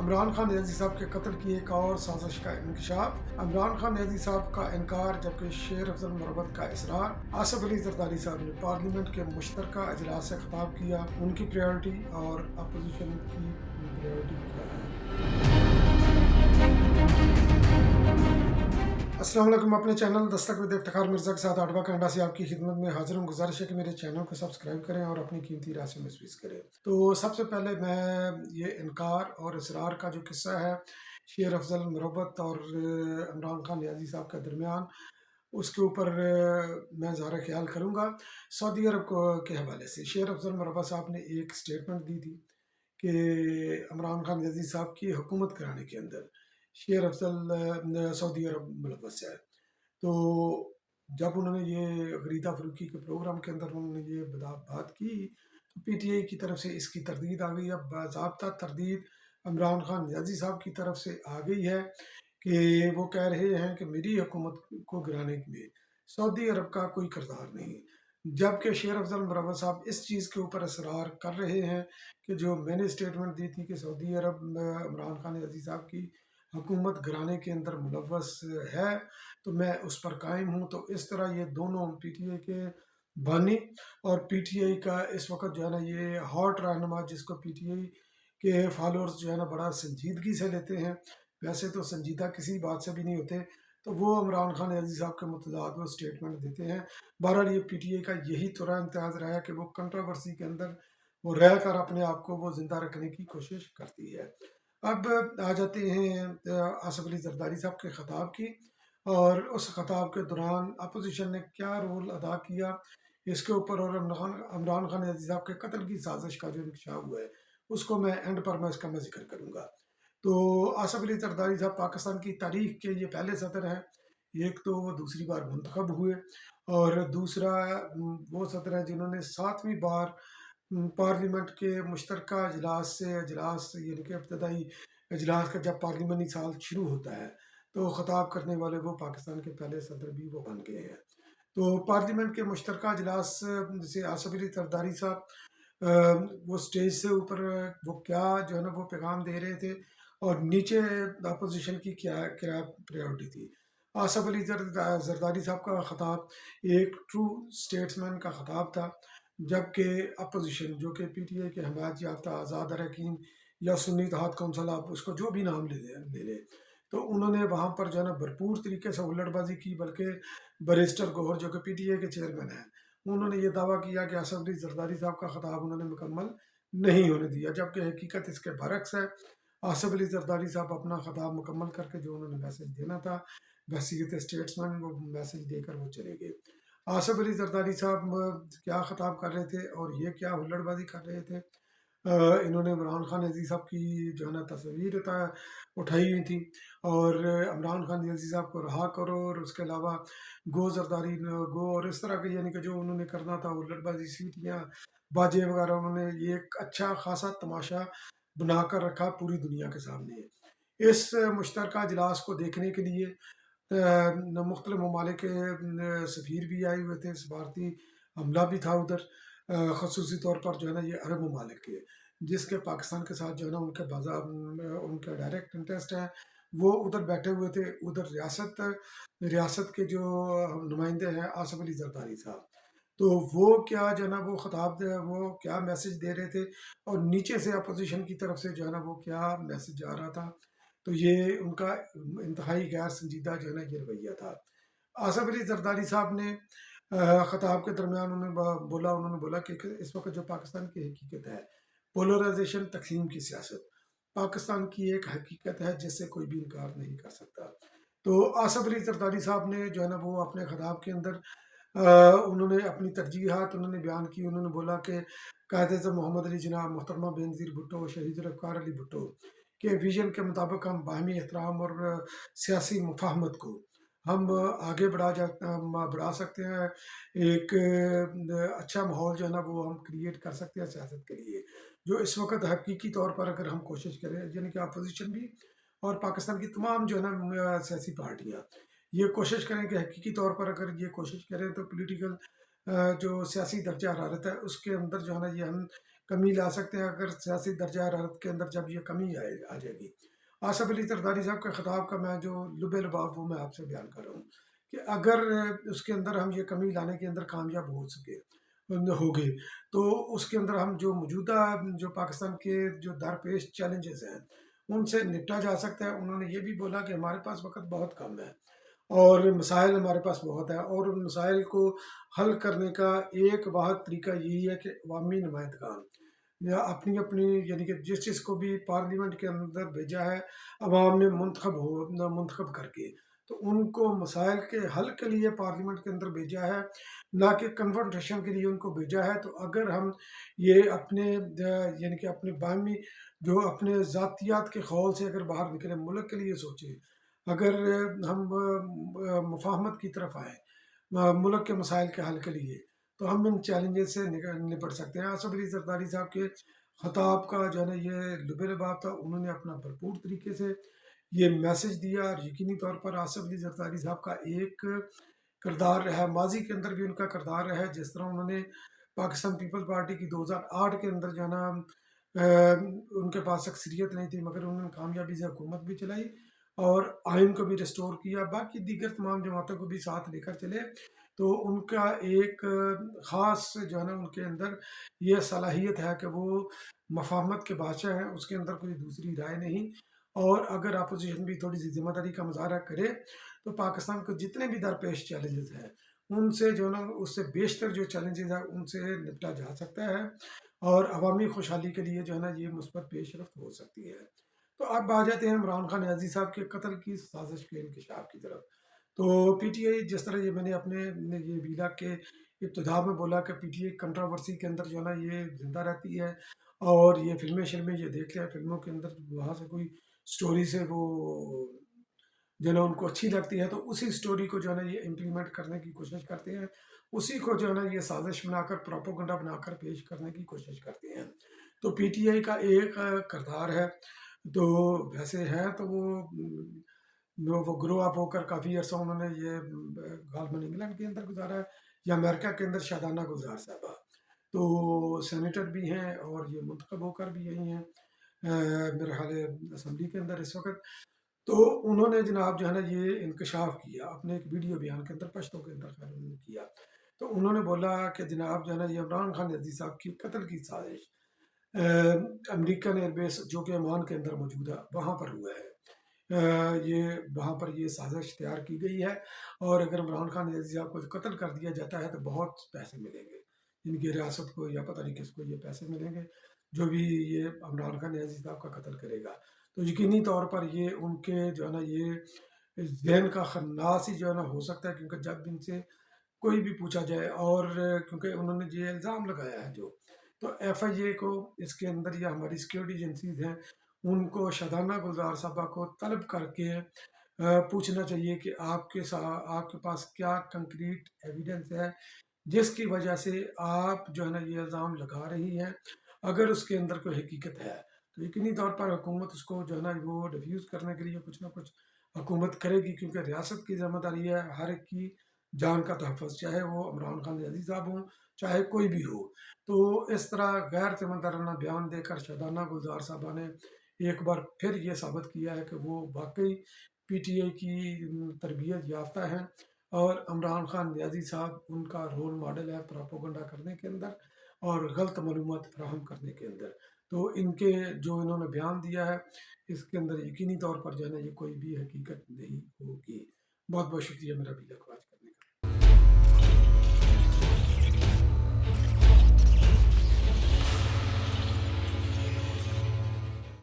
عمران خان نیازی صاحب کے قتل کی ایک اور سازش کا انکشاف، عمران خان نیازی صاحب کا انکار جبکہ شیر افضل مربت کا اصرار۔ آصف علی زرداری صاحب نے پارلیمنٹ کے مشترکہ اجلاس سے خطاب کیا، ان کی پریورٹی اور اپوزیشن کی پریورٹی کیا ہے۔ السلام علیکم، اپنے چینل دستک ود افتخار مرزا کے ساتھ آٹوا کینیڈا سے آپ کی خدمت میں حاضر ہوں۔ گزارش ہے کہ میرے چینل کو سبسکرائب کریں اور اپنی قیمتی رائے سے مزید کریں۔ تو سب سے پہلے میں یہ انکار اور اصرار کا جو قصہ ہے شیر افضل مربت اور عمران خان نیازی صاحب کے درمیان، اس کے اوپر میں اظہار خیال کروں گا سعودی عرب کے حوالے سے۔ شیر افضل مربت صاحب نے ایک سٹیٹمنٹ دی تھی کہ عمران خان نیازی صاحب کی حکومت کرانے کے اندر شیر افضل سعودی عرب ملوث ہے۔ تو جب انہوں نے یہ غریدہ فروکی کے پروگرام کے اندر انہوں نے یہ بات کی تو پی ٹی آئی کی طرف سے اس کی تردید آ گئی۔ اب باضابطہ تردید عمران خان نیازی صاحب کی طرف سے آ گئی ہے کہ وہ کہہ رہے ہیں کہ میری حکومت کو گرانے میں سعودی عرب کا کوئی کردار نہیں، جبکہ شیر افضل مربت صاحب اس چیز کے اوپر اصرار کر رہے ہیں کہ جو میں نے اسٹیٹمنٹ دی تھی کہ سعودی عرب عمران خان نیازی صاحب کی حکومت گرانے کے اندر ملوث ہے تو میں اس پر قائم ہوں۔ تو اس طرح یہ دونوں پی ٹی آئی کے بانی اور پی ٹی آئی کا اس وقت جو ہے نا یہ ہاٹ رہنما، جس کو پی ٹی آئی کے فالورز جو ہے نا بڑا سنجیدگی سے لیتے ہیں، ویسے تو سنجیدہ کسی بات سے بھی نہیں ہوتے، تو وہ عمران خان نیازی صاحب کے متضاد وہ اسٹیٹمنٹ دیتے ہیں۔ بہرحال یہ پی ٹی آئی کا یہی طرح امتیاز رہا ہے کہ وہ کنٹروورسی کے اندر وہ رہ کر اپنے آپ کو وہ زندہ رکھنے کی کوشش کرتی ہے۔ اب آ جاتے ہیں آصف علی زرداری صاحب کے خطاب کی، اور اس خطاب کے دوران اپوزیشن نے کیا رول ادا کیا اس کے اوپر، اور عمران خان نیازی صاحب کے قتل کی سازش کا جو انکشاف ہوا ہے اس کو میں اینڈ پر میں اس کا میں ذکر کروں گا۔ تو آصف علی زرداری صاحب پاکستان کی تاریخ کے یہ پہلے صدر ہیں، ایک تو وہ دوسری بار منتخب ہوئے اور دوسرا وہ صدر ہیں جنہوں نے 7ویں بار پارلیمنٹ کے مشترکہ اجلاس یعنی کہ ابتدائی اجلاس کا جب پارلیمنی سال شروع ہوتا ہے تو خطاب کرنے والے وہ پاکستان کے پہلے صدر بھی وہ بن گئے ہیں۔ تو پارلیمنٹ کے مشترکہ اجلاس سے آصف علی زرداری صاحب وہ سٹیج سے اوپر وہ کیا جو ہے نا وہ پیغام دے رہے تھے، اور نیچے اپوزیشن کی کیا پریورٹی تھی۔ آصف علی زرداری صاحب کا خطاب ایک ٹرو اسٹیٹسمین کا خطاب تھا، جبکہ اپوزیشن جو کہ پی ٹی آئی کے حمایت یافتہ آزاد اراکین یا سنی اتحاد کونسل، آپ اس کو جو بھی نام لے لیں، تو انہوں نے وہاں پر جو ہے نا بھرپور طریقے سے ہلڑ بازی کی، بلکہ بیرسٹر گوہر جو کہ پی ٹی آئی کے چیئرمین ہیں انہوں نے یہ دعویٰ کیا کہ آصف علی زرداری صاحب کا خطاب انہوں نے مکمل نہیں ہونے دیا، جبکہ حقیقت اس کے برعکس ہے۔ آصف علی زرداری صاحب اپنا خطاب مکمل کر کے جو انہوں نے میسج دینا تھا بحیثیت اسٹیٹسمین وہ میسج دے کر وہ چلے گئے۔ آصف علی زرداری صاحب کیا خطاب کر رہے تھے اور یہ کیا ہلڑ بازی کر رہے تھے، انہوں نے عمران خان نیازی صاحب کی جو ہے نا تصویر اٹھائی ہوئی تھی اور عمران خان نیازی صاحب کو رہا کرو، اور اس کے علاوہ گو زرداری گو، اور اس طرح کے یعنی کہ جو انہوں نے کرنا تھا ہلڑ بازی، سیٹیاں باجے وغیرہ، انہوں نے یہ ایک اچھا خاصا تماشا بنا کر رکھا پوری دنیا کے سامنے۔ اس مشترکہ اجلاس کو دیکھنے کے لیے مختلف ممالک کے سفیر بھی آئے ہوئے تھے، سفارتی عملہ بھی تھا ادھر، خصوصی طور پر جو ہے نا یہ عرب ممالک کے، جس کے پاکستان کے ساتھ جو ہے نا ان کے ڈائریکٹ انٹرسٹ ہیں، وہ ادھر بیٹھے ہوئے تھے۔ ادھر ریاست کے جو نمائندے ہیں آصف علی زرداری صاحب، تو وہ کیا جو ہے نا وہ خطاب وہ کیا میسج دے رہے تھے، اور نیچے سے اپوزیشن کی طرف سے جو ہے نا وہ کیا میسج جا رہا تھا، تو یہ ان کا انتہائی غیر سنجیدہ جو ہے نا یہ رویہ تھا۔ آصف علی زرداری صاحب نے خطاب کے درمیان انہوں نے بولا کہ اس وقت جو پاکستان کی حقیقت ہے، پولرائزیشن، تقسیم کی سیاست پاکستان کی ایک حقیقت ہے جس سے کوئی بھی انکار نہیں کر سکتا۔ تو آصف علی زرداری صاحب نے جو ہے نا وہ اپنے خطاب کے اندر انہوں نے اپنی ترجیحات انہوں نے بیان کی۔ انہوں نے بولا کہ قائد اعظم محمد علی جناح، محترمہ بینظیر بھٹو، شہید ذوالفقار علی بھٹو کے ویژن کے مطابق ہم باہمی احترام اور سیاسی مفاہمت کو ہم آگے بڑھا سکتے ہیں، ایک اچھا ماحول جو ہے نا وہ ہم کریٹ کر سکتے ہیں سیاست کے لیے، جو اس وقت حقیقی طور پر اگر ہم کوشش کریں، یعنی کہ اپوزیشن بھی اور پاکستان کی تمام جو ہے نا سیاسی پارٹیاں یہ کوشش کریں کہ حقیقی طور پر اگر یہ کوشش کریں تو پولیٹیکل جو سیاسی درجہ حرارت ہے اس کے اندر جو ہے نا یہ ہم کمی لا سکتے ہیں اگر سیاسی درجہ حرارت کے اندر جب یہ کمی آ جائے گی۔ آصف علی زرداری صاحب کے خطاب کا میں جو لب لباب وہ میں آپ سے بیان کر رہا ہوں کہ اگر اس کے اندر ہم یہ کمی لانے کے اندر کامیاب ہو گئے تو اس کے اندر ہم جو موجودہ جو پاکستان کے جو درپیش چیلنجز ہیں ان سے نپٹا جا سکتا ہے۔ انہوں نے یہ بھی بولا کہ ہمارے پاس وقت بہت کم ہے اور مسائل ہمارے پاس بہت ہے، اور ان مسائل کو حل کرنے کا ایک واحد طریقہ یہی ہے کہ عوامی نمائندگان یا اپنی اپنی یعنی کہ جس چیز کو بھی پارلیمنٹ کے اندر بھیجا ہے عوام نے منتخب کر کے، تو ان کو مسائل کے حل کے لیے پارلیمنٹ کے اندر بھیجا ہے، نہ کہ کنفرنٹیشن کے لیے ان کو بھیجا ہے۔ تو اگر ہم یہ اپنے یعنی کہ اپنے باہمی جو اپنے ذاتیات کے خول سے اگر باہر نکلیں، ملک کے لیے سوچیں، اگر ہم مفاہمت کی طرف آئیں ملک کے مسائل کے حل کے لیے، تو ہم ان چیلنجز سے نپٹ سکتے ہیں۔ آصف علی زرداری صاحب کے خطاب کا جو ہے نا یہ لب لباب تھا، انہوں نے اپنا بھرپور طریقے سے یہ میسج دیا، اور یقینی طور پر آصف علی زرداری صاحب کا ایک کردار رہا، ماضی کے اندر بھی ان کا کردار رہا ہے، جس طرح انہوں نے پاکستان پیپل پارٹی کی 2008 کے اندر جو ہے نا ان کے پاس اکثریت نہیں تھی مگر انہوں نے کامیابی سے حکومت بھی چلائی اور آئین کو بھی ریسٹور کیا، باقی دیگر تمام جماعتوں کو بھی ساتھ لے کر چلے۔ تو ان کا ایک خاص جو ہے نا ان کے اندر یہ صلاحیت ہے کہ وہ مفاہمت کے بادشاہ ہیں، اس کے اندر کوئی دوسری رائے نہیں، اور اگر اپوزیشن بھی تھوڑی سی ذمہ داری کا مظاہرہ کرے تو پاکستان کو جتنے بھی درپیش چیلنجز ہیں ان سے جو ہے نا اس سے بیشتر جو چیلنجز ہیں ان سے نپٹا جا سکتا ہے، اور عوامی خوشحالی کے لیے جو ہے نا یہ مثبت پیش رفت ہو سکتی ہے۔ تو اب آ جاتے ہیں عمران خان نیازی صاحب کے قتل کی سازش کے انکشاف کی طرف۔ تو پی ٹی آئی جس طرح یہ میں نے اپنے یہ ویلا کے ابتدا میں بولا کہ پی ٹی آئی کنٹراورسی کے اندر جو ہے نا یہ زندہ رہتی ہے، اور یہ فلمیں یہ دیکھ لیں، فلموں کے اندر وہاں سے کوئی سٹوری سے وہ جو ہے نا ان کو اچھی لگتی ہے تو اسی سٹوری کو جو ہے نا یہ امپلیمنٹ کرنے کی کوشش کرتے ہیں، اسی کو جو ہے نا یہ سازش بنا کر پروپوگنڈا بنا کر پیش کرنے کی کوشش کرتے ہیں۔ تو پی ٹی آئی کا ایک کردار ہے، تو ویسے ہے تو وہ گرو اپ ہو کر کافی عرصہ انہوں نے یہ غالباً انگلینڈ کے اندر گزارا ہے یا امریکہ کے اندر، شادانہ گلزار صاحبہ تو سینیٹر بھی ہیں اور یہ منتخب ہو کر بھی یہی ہیں میرے خیال ہے اسمبلی کے اندر اس وقت۔ تو انہوں نے جناب جو ہے نا یہ انکشاف کیا اپنے ایک ویڈیو بیان کے اندر، پشتوں کے اندر خیر انہوں نے کیا، تو انہوں نے بولا کہ جناب جو ہے نا یہ عمران خان نیازی صاحب کی قتل کی سازش امریکن ایئر بیس جو کہ عمان کے اندر موجود ہے وہاں پر ہوا ہے، یہ وہاں پر یہ سازش تیار کی گئی ہے، اور اگر عمران خان نیازی صاحب کو قتل کر دیا جاتا ہے تو بہت پیسے ملیں گے ان کی ریاست کو، یا پتہ نہیں کس کو یہ پیسے ملیں گے جو بھی یہ عمران خان نیازی صاحب کا قتل کرے گا۔ تو یقینی طور پر یہ ان کے جو ہے نا یہ ذہن کا خناس ہی جو ہے نا ہو سکتا ہے، کیونکہ جب ان سے کوئی بھی پوچھا جائے، اور کیونکہ انہوں نے یہ الزام لگایا ہے جو، تو ایف آئی اے کو اس کے اندر یا ہماری سیکیورٹی ایجنسیز ہیں ان کو شادانہ گلزار صاحبہ کو طلب کر کے پوچھنا چاہیے کہ آپ کے پاس کیا کنکریٹ ایویڈنس ہے جس کی وجہ سے آپ جو ہے نا یہ الزام لگا رہی ہیں، اگر اس کے اندر کوئی حقیقت ہے تو یقینی طور پر حکومت اس کو جو ہے نا وہ ڈیفیوز کرنے کے لیے کچھ نہ کچھ حکومت کرے گی، کیونکہ ریاست کی ذمہ داری ہے ہر ایک کی جان کا تحفظ، چاہے وہ عمران خان نیازی صاحب ہوں چاہے کوئی بھی ہو۔ تو اس طرح غیر ذمہ دارانہ بیان دے کر شادانہ گلزار صاحبہ نے ایک بار پھر یہ ثابت کیا ہے کہ وہ واقعی پی ٹی آئی کی تربیت یافتہ ہیں، اور عمران خان نیازی صاحب ان کا رول ماڈل ہے پروپوگنڈا کرنے کے اندر اور غلط معلومات فراہم کرنے کے اندر۔ تو ان کے جو انہوں نے بیان دیا ہے اس کے اندر یقینی طور پر جو ہے نا یہ کوئی بھی حقیقت نہیں ہوگی۔ بہت بہت شکریہ میرا بھی